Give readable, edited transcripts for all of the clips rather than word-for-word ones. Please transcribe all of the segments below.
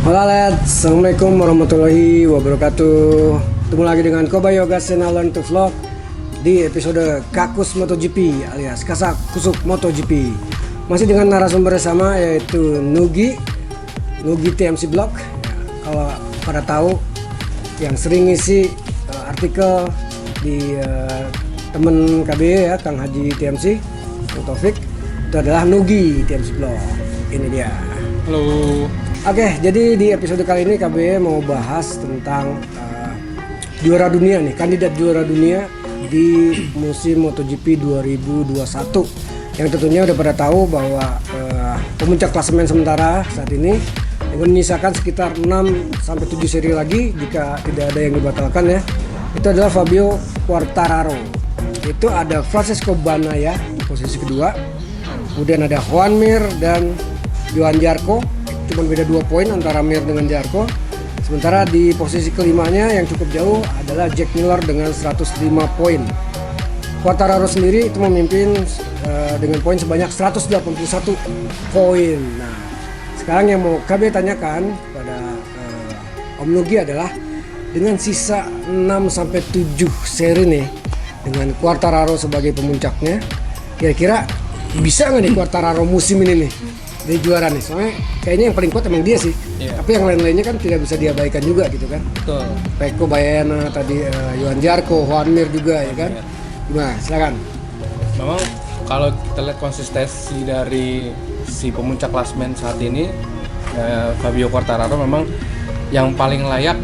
Halo Led, Assalamualaikum warahmatullahi wabarakatuh. Ketemu lagi dengan Koba Yoga Channel Learn to Vlog di episode Kakus MotoGP alias Kasak Kusuk MotoGP. Masih dengan narasumber sama yaitu Nugi TMC Blog. Ya, kalau pada tahu yang sering ngisi artikel di temen KB ya, Kang Haji TMC, Kang Taufik, itu adalah Nugi TMC Blog. Ini dia. Halo. Oke, jadi di episode kali ini KB mau bahas tentang juara dunia nih, kandidat juara dunia di musim MotoGP 2021. Yang tentunya udah pada tahu bahwa pemuncak klasemen sementara saat ini yang menyisakan sekitar 6-7 seri lagi jika tidak ada yang dibatalkan ya. Itu adalah Fabio Quartararo. Itu ada Francesco Bagnaia di posisi kedua. Kemudian ada Joan Mir dan Johan Zarco. Cuma beda 2 poin antara Mir dengan Zarco. Sementara di posisi kelimanya yang cukup jauh adalah Jack Miller dengan 105 poin. Quartararo sendiri itu memimpin dengan poin sebanyak 181 poin. Nah, sekarang yang mau KB tanyakan pada Om Nugi adalah dengan sisa 6-7 seri nih dengan Quartararo sebagai pemuncaknya, kira-kira bisa nggak nih Quartararo musim ini nih dari juara nih? Soalnya kayaknya yang paling kuat emang dia sih. Yeah. Tapi yang lain-lainnya kan tidak bisa diabaikan juga gitu kan. Betul. Pecco Bagnaia tadi, Johan Zarco, Joan Mir juga ya kan. Yeah. Gimana? Silakan. Memang kalau kita lihat konsistensi dari si pemuncak klasemen saat ini, Fabio Quartararo memang yang paling layak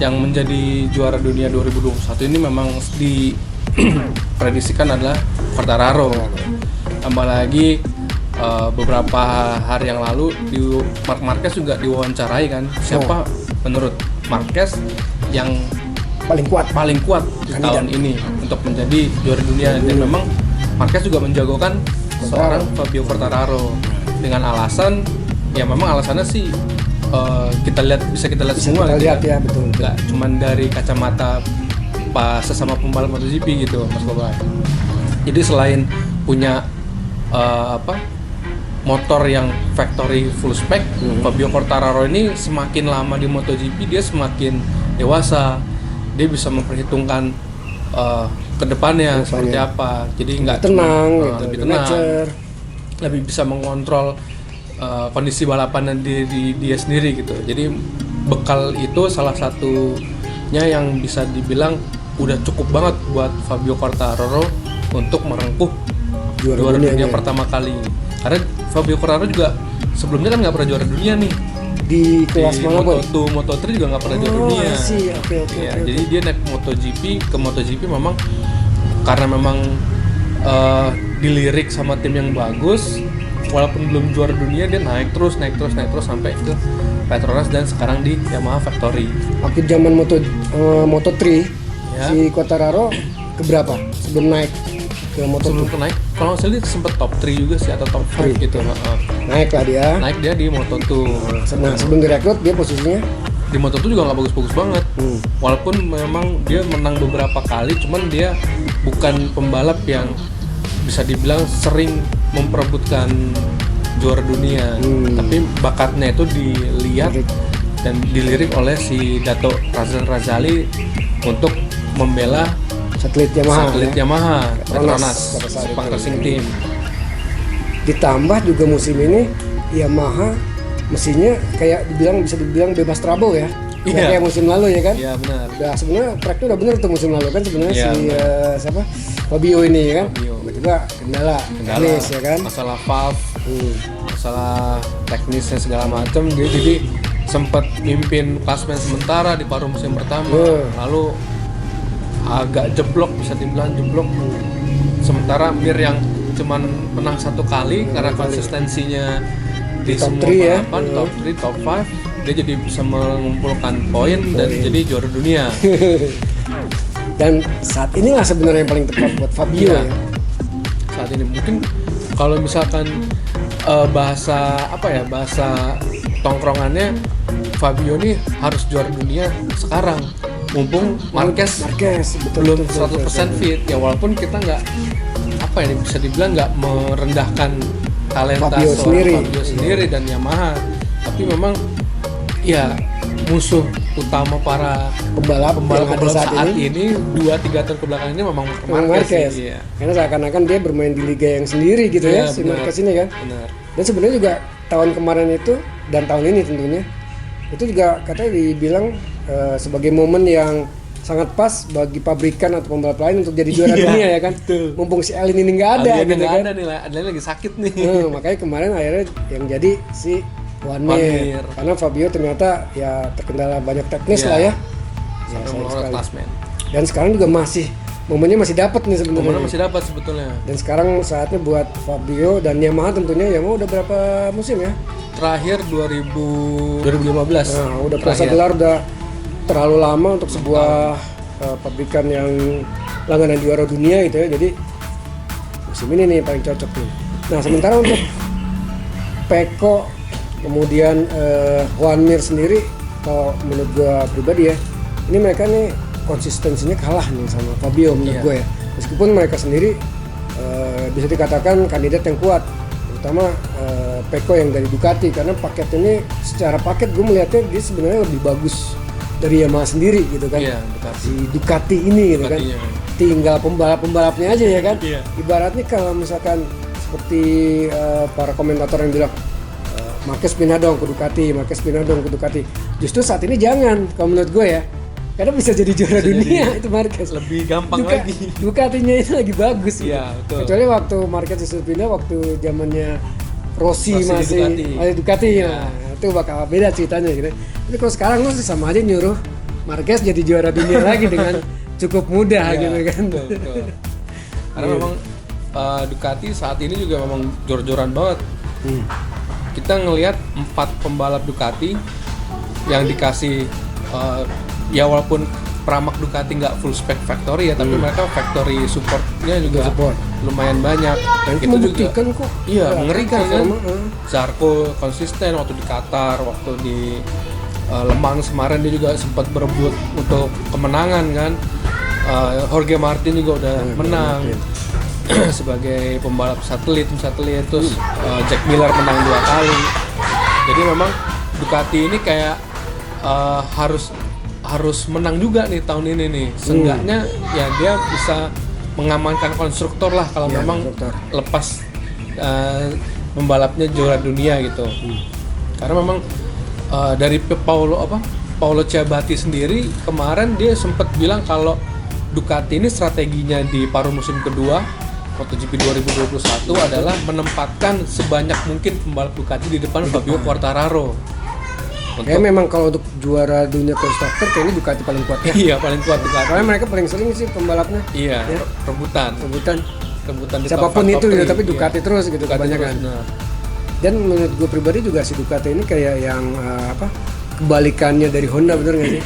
yang menjadi juara dunia 2021 ini memang diprediksikan adalah Quartararo. Tambah lagi beberapa hari yang lalu Marc Marquez juga diwawancarai kan, siapa menurut Marquez yang paling kuat di tahun ini untuk menjadi juara dunia. Dan memang Marquez juga menjagokan seorang Fabio Quartararo dengan alasan ya, memang alasannya sih bisa kita lihat semua kita lihat ya, betul. Nggak cuman dari kacamata sesama pembalap MotoGP gitu, Mas Koba. Jadi selain punya motor yang factory full spec, Fabio Quartararo ini semakin lama di MotoGP dia semakin dewasa. Dia bisa memperhitungkan kedepannya seperti apa. Jadi nggak tenang, lebih tenang, lebih bisa mengontrol kondisi balapan dan dia sendiri gitu. Jadi bekal itu salah satunya yang bisa dibilang udah cukup banget buat Fabio Quartararo untuk merengkuh juara dunia pertama kali. Karena Fabio Quartararo juga sebelumnya kan nggak pernah juara dunia nih di kelas mana pun. Moto3 juga nggak pernah juara dunia. Okay. Jadi dia naik MotoGP memang karena memang dilirik sama tim yang bagus, walaupun belum juara dunia dia naik terus sampai ke Petronas dan sekarang di Yamaha Factory. Waktu zaman Moto3 ya. Si Quartararo keberapa sebelum naik ke Moto2? Sebelum naik, kalau nggak salah dia sempat top 3 juga sih atau top 5 gitu. Naik lah dia. Naik dia di Moto2. Nah, sebelum direkrut dia posisinya di Moto2 juga nggak bagus-bagus banget. Walaupun memang dia menang beberapa kali, cuman dia bukan pembalap yang bisa dibilang sering memperebutkan juara dunia. Tapi bakatnya itu dilihat dan dilirik oleh si Dato Razali untuk membela satelit Yamaha Petronas Sepang Racing Team. Ditambah juga musim ini Yamaha mesinnya bisa dibilang bebas trouble ya. Kayak musim lalu ya kan? Iya benar. Udah sebenarnya tracknya udah bener tuh musim lalu kan sebenarnya Fabio ini ya kan. Tiba-tiba kendala teknis ya kan. Masalah valve, masalah teknisnya segala macam. Jadi sempat mimpin klasemen sementara di paruh musim pertama. Lalu agak jeblok, bisa dibilang jeblok. Sementara Mir yang cuman menang 1 kali karena konsistensinya di top semua balapan, ya. Top 3, top 5, dia jadi bisa mengumpulkan poin dan jadi juara dunia. Dan saat inilah sebenarnya yang paling tepat buat Fabio ya. Saat ini mungkin kalau misalkan bahasa tongkrongannya, Fabio ini harus juara dunia sekarang. Mumpung Marquez belum 100% fit ya, walaupun kita nggak bisa dibilang nggak merendahkan talenta Fabio sendiri dan Yamaha, tapi memang ya musuh utama para pembalap yang ada saat saat ini 2-3 tahun kebelakang ini memang Marquez. Iya. Karena seakan-akan dia bermain di liga yang sendiri gitu Iya, ya, si benar. Marquez ini kan. Benar. Dan sebenarnya juga tahun kemarin itu dan tahun ini tentunya itu juga katanya dibilang sebagai momen yang sangat pas bagi pabrikan atau pembalap lain untuk jadi juara Iya, dunia ya kan. betul. Mumpung si Alin ini nggak ada Adrian gitu nggak kan. ada nih, Adrian lagi sakit nih. Makanya kemarin akhirnya yang jadi si Juan Juan Mir. Mir. Karena Fabio ternyata ya terkendala banyak teknis Iya. lah ya. Sampai sayang melorot sekali. klasmen. Dan sekarang juga momennya masih dapat nih sebenarnya. Momennya masih dapat sebetulnya. Dan sekarang saatnya buat Fabio dan Yamaha tentunya Yamaha udah berapa musim ya? Terakhir 2015. Nah, udah puasa Terakhir. gelar udah terlalu lama untuk sebuah pabrikan yang langganan juara dunia gitu ya. Jadi musim ini nih paling cocok nih. Nah, sementara untuk Pecco kemudian Juan Mir sendiri kalau menurut gua pribadi ya, ini mereka nih konsistensinya kalah nih sama Fabio menurut Iya. gua ya. Meskipun mereka sendiri bisa dikatakan kandidat yang kuat, terutama Pecco yang dari Ducati karena paket ini secara paket gue melihatnya dia sebenarnya lebih bagus dari Yamaha sendiri gitu kan. Iya, Ducati. Si Ducati ini gitu kan. Ducatinya. Tinggal pembalapnya aja ya kan. Iya. Ibaratnya kalau misalkan seperti para komentator yang bilang Marquez pindah dong ke Ducati, Marquez pindah dong ke Ducati. Justru saat ini jangan kalau menurut gue ya. Karena bisa jadi juara dunia itu Marquez. Lebih gampang lagi. Ducatinya itu lagi bagus. Iya, betul. Kecuali waktu Marquez disuruh pindah waktu zamannya Rossi Rossi masih Ducati Iya. nah, itu bakal beda ceritanya gitu. Tapi kalau sekarang lu sama aja nyuruh Marquez jadi juara dunia lagi dengan cukup mudah Iya, gitu kan. betul. Karena Iya. memang Ducati saat ini juga memang jor-joran banget. Hmm. Kita ngelihat 4 pembalap Ducati yang dikasih ya walaupun Pramac Ducati nggak full spec factory ya, tapi mereka factory supportnya juga Support. lumayan banyak. Dan itu Itu membuktikan kok. Iya, mengerikan kan. performa, Zarco konsisten waktu di Qatar, waktu di Le Mans kemarin dia juga sempat berebut untuk kemenangan kan. Jorge Martin juga udah menang sebagai pembalap satelit terus Jack Miller menang 2 kali. Jadi memang Ducati ini kayak harus menang juga nih tahun ini nih. Seenggaknya ya dia bisa mengamankan konstruktor lah kalau Ya, memang konstruktor. lepas pembalapnya juara dunia gitu. Karena memang dari Paolo Ciabatti sendiri kemarin dia sempat bilang kalau Ducati ini strateginya di paruh musim kedua MotoGP 2021 adalah menempatkan sebanyak mungkin pembalap Ducati di depan Fabio Quartararo. Kayak memang kalau untuk juara dunia konstruktor kayaknya Ducati paling kuat ya. Iya, paling kuat Ducati. Karena mereka paling sering sih pembalapnya Iya, Ya. rebutan rebutan di siapapun top itu gitu, 3, tapi iya. Ducati terus gitu Ducati kebanyakan. terus, benar. Dan menurut gue pribadi juga si Ducati ini kayak yang kebalikannya dari Honda, bener nggak sih?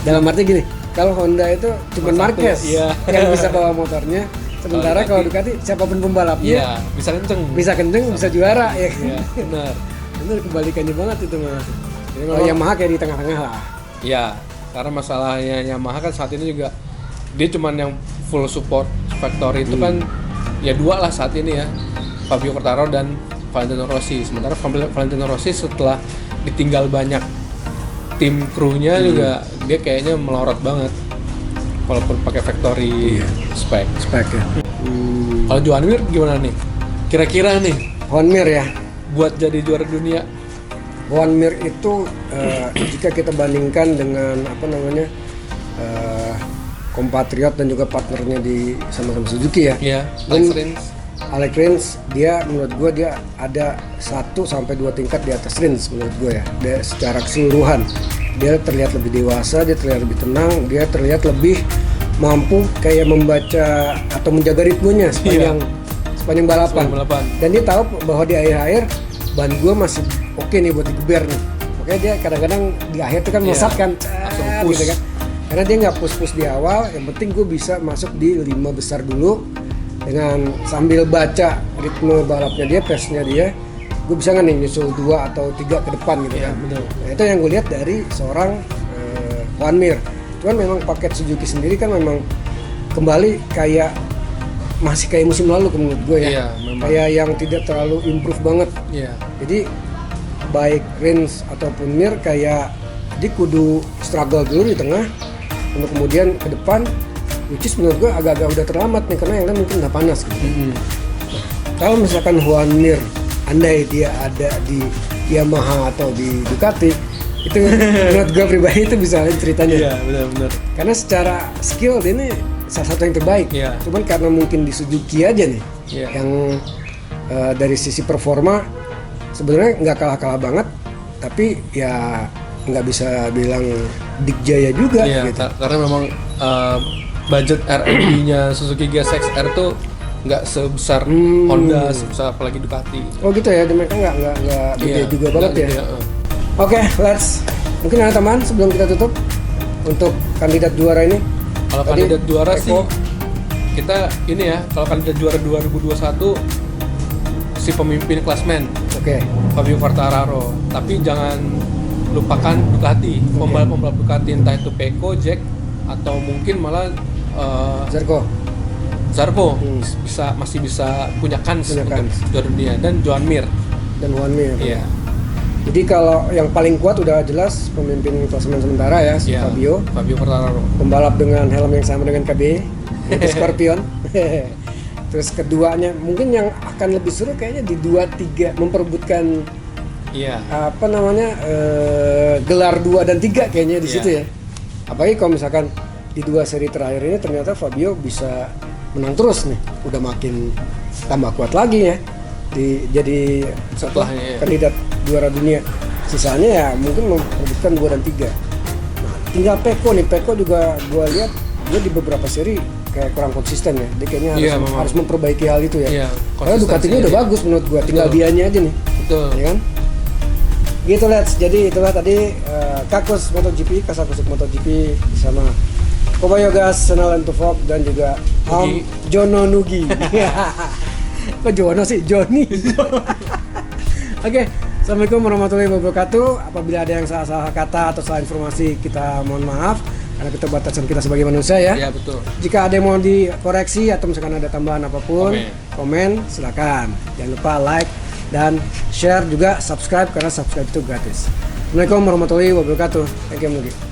Dalam arti gini, kalau Honda itu cuma Cuma satu, Marquez iya. yang bisa bawa motornya, sementara kalau Ducati siapapun pembalapnya Iya, bisa kenceng. bisa kenceng, bisa juara ya kan? Iya, benar. Bener kebalikannya banget itu malah. Jadi kalau Yamaha kayak di tengah-tengah lah. Iya, karena masalahnya Yamaha kan saat ini juga dia cuman yang full support factory itu kan ya 2 lah saat ini ya, Fabio Quartararo dan Valentino Rossi. Sementara Valentino Rossi setelah ditinggal banyak tim krunya juga dia kayaknya melorot banget walaupun pakai factory spec. Ya. Kalau Juan Mir gimana nih? Kira-kira nih Juan Mir ya. buat jadi juara dunia? Juan Mir itu jika kita bandingkan dengan kompatriot dan juga partnernya di sama-sama Suzuki ya. Iya, Dan Alex Rins. Alex Rins dia menurut gue dia ada 1-2 tingkat di atas Rins menurut gue ya. Dia secara keseluruhan dia terlihat lebih dewasa, dia terlihat lebih tenang, dia terlihat lebih mampu kayak membaca atau menjaga ritmenya sepanjang balapan. Dan dia tahu bahwa di akhir-akhir ban gue masih oke nih buat digeber nih. Makanya dia kadang-kadang di akhir itu kan melesat kan, langsung push. gitu kan. Karena dia nggak push di awal, yang penting gue bisa masuk di 5 besar dulu dengan sambil baca ritme balapnya dia, pace-nya dia, gue bisa nggak nih nyusul 2 atau 3 ke depan gitu kan. Betul. Nah, itu yang gue lihat dari seorang Juan Mir. Cuman memang paket Suzuki sendiri kan memang kembali kayak masih kayak musim lalu menurut gue ya. Iya, memang. Kayak yang tidak terlalu improve banget. Iya. Jadi baik Rins ataupun Mir kayak dia kudu struggle dulu di tengah untuk kemudian ke depan, which is menurut gue agak-agak udah terlambat nih karena yang lain mungkin udah panas gitu. Kalau misalkan Juan Mir andai dia ada di Yamaha atau di Ducati, itu menurut gue pribadi itu bisa lain ceritanya. Iya, benar-benar. Karena secara skill dia ini salah satu yang terbaik. Iya. Cuman karena mungkin di Suzuki aja nih, Iya. yang dari sisi performa sebenarnya nggak kalah-kalah banget, tapi ya nggak bisa bilang Dikjaya juga Iya, gitu. karena memang budget R&D-nya Suzuki GSX-R tuh nggak sebesar Honda, sebesar apalagi Ducati. Oh gitu ya, mereka nggak gede Iya, juga banget nggak ya. gede, Oke, let's. Mungkin ada tambahan sebelum kita tutup untuk kandidat juara ini. Kalau Tadi kandidat juara Eko. sih kita ini ya, kalau kandidat juara 2021 si pemimpin klasmen Oke. Fabio Quartararo, tapi jangan lupakan Ducati, pembalap-pembalap Ducati, entah itu Pecco, Jack atau mungkin malah Zarco masih bisa punya kans Punya untuk kans. juara dunia, dan Joan Mir. Dan Juan Mir. Iya. Jadi kalau yang paling kuat udah jelas pemimpin klasemen sementara ya, si Iya, Fabio. Fabio Quartararo. Pembalap dengan helm yang sama dengan KB, yaitu Scorpion. Terus keduanya mungkin yang akan lebih seru kayaknya di 2-3 memperebutkan Iya. gelar 2 dan 3 kayaknya di Iya. situ ya. Apalagi kalau misalkan di 2 seri terakhir ini ternyata Fabio bisa menang terus nih, udah makin tambah kuat lagi ya. Jadi Setelahnya, ya. kandidat juara dunia. Sisanya ya mungkin memperebutkan 2 dan 3. Nah, tinggal Pecco nih. Pecco juga gua lihat dia di beberapa seri kayak kurang konsisten ya. Dia kayaknya Iya, memang. harus memperbaiki hal itu ya. Iya, Karena Ducatinya udah konsistensinya bagus menurut gua, tinggal Betul. dianya aja nih. Betul. Ya kan? Gitu Let's. Jadi itulah tadi Kakus MotoGP, Kasakusuk MotoGP bersama Kobayagas, Senalan Tufok dan juga Nugi. Jono Nugi. Kok Jono sih? Joni. Oke, Assalamualaikum warahmatullahi wabarakatuh. Apabila ada yang salah kata atau salah informasi, kita mohon maaf karena keterbatasan kita sebagai manusia ya. Iya, betul. Jika ada yang mau dikoreksi atau misalkan ada tambahan apapun, komen silakan. Jangan lupa like dan share juga, subscribe karena subscribe itu gratis. Assalamualaikum warahmatullahi wabarakatuh. Thank you Mugi.